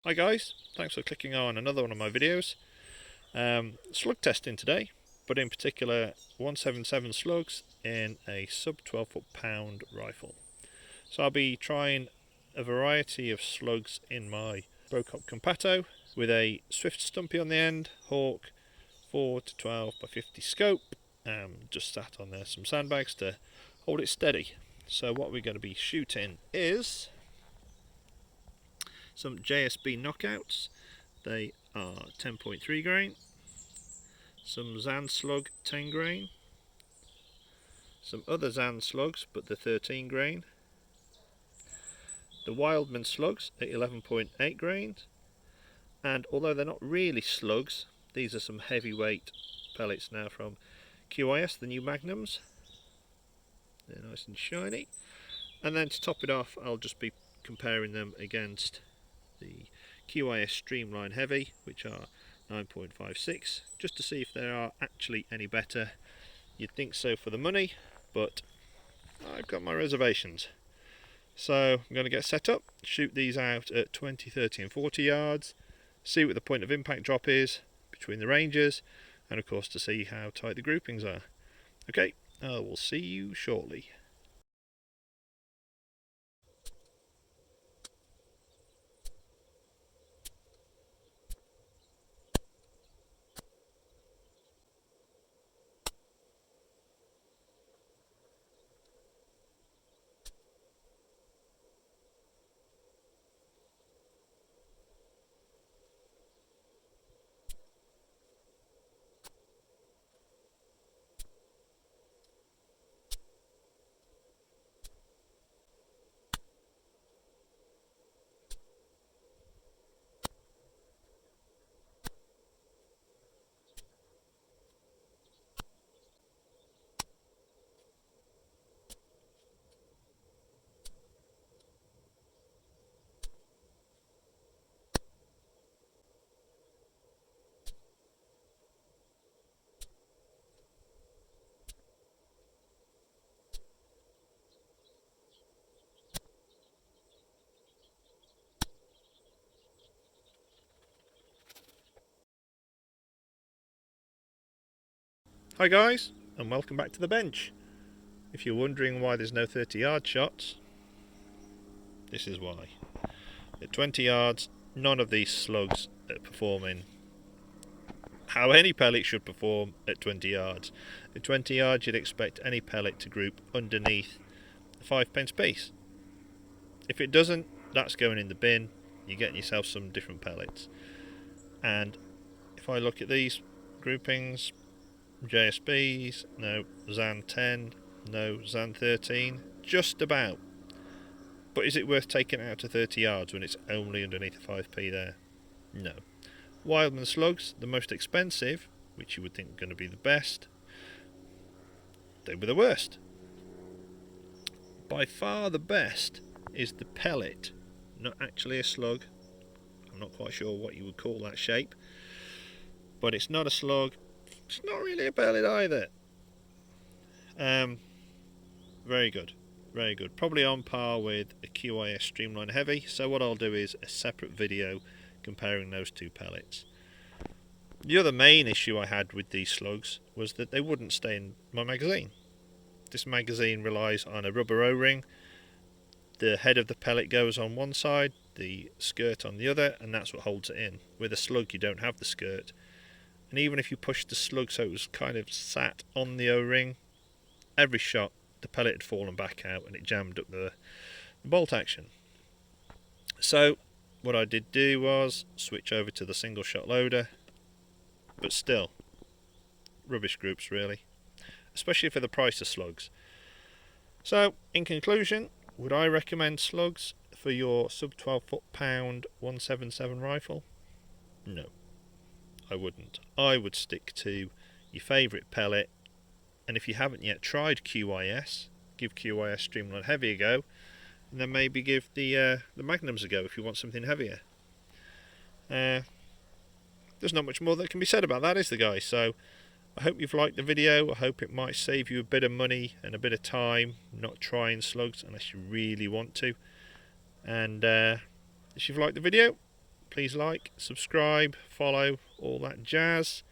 Hi guys, thanks for clicking on another one of my videos. Slug testing today, but in particular 177 slugs in a sub 12 foot-pound rifle. So I'll be trying a variety of slugs in my Brocop Compato with a Swift Stumpy on the end, Hawk 4 to 12 by 50 scope. Just sat on there some sandbags to hold it steady. So what we're going to be shooting is some JSB Knockouts. They are 10.3 grain, some ZAN Slug 10 grain, some other ZAN Slugs but the 13 grain, the Wildman Slugs at 11.8 grain, and although they're not really slugs, these are some heavyweight pellets now from QYS, the new Magnums. They're nice and shiny. And then to top it off, I'll just be comparing them against the QYS Streamline Heavy, which are 9.56, just to see if they are actually any better. You'd think so for the money, but I've got my reservations. So I'm going to get set up, shoot these out at 20, 30 and 40 yards, see what the point of impact drop is between the ranges, and of course to see how tight the groupings are. Okay, I will see you shortly. Hi guys, and welcome back to the bench. If you're wondering why there's no 30-yard shots, this is why. At 20 yards, none of these slugs are performing how any pellet should perform at 20 yards. At 20 yards, you'd expect any pellet to group underneath a 5 pence piece. If it doesn't, that's going in the bin. You're getting yourself some different pellets. And if I look at these groupings, JSBs, no, ZAN 10, no, ZAN 13, just about. But is it worth taking it out to 30 yards when it's only underneath a 5p there? No. Wildman Slugs, the most expensive, which you would think are going to be the best, they were the worst. By far the best is the Pellet, not actually a slug. I'm not quite sure what you would call that shape, but it's not a slug. It's not really a pellet either. Very good, very good. Probably on par with a QYS Streamline Heavy. So what I'll do is a separate video comparing those two pellets. The other main issue I had with these slugs was that they wouldn't stay in my magazine. This magazine relies on a rubber O-ring. The head of the pellet goes on one side, the skirt on the other, and that's what holds it in. With a slug you don't have the skirt. And even if you push the slug so it was kind of sat on the O-ring, every shot the pellet had fallen back out and it jammed up the bolt action. So what I did do was switch over to the single shot loader, but still rubbish groups really, especially for the price of slugs. So in conclusion, would I recommend slugs for your sub 12 foot-pound 177 rifle? No, I wouldn't. I would stick to your favourite pellet, and if you haven't yet tried QYS, give QYS Streamline Heavy a go, and then maybe give the Magnums a go if you want something heavier. There's not much more that can be said about that, is there, guys? So I hope you've liked the video. I hope it might save you a bit of money and a bit of time not trying slugs unless you really want to. And if you've liked the video, please like, subscribe, follow, all that jazz,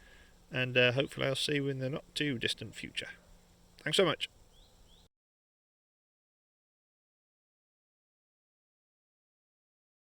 and hopefully I'll see you in the not too distant future. Thanks so much.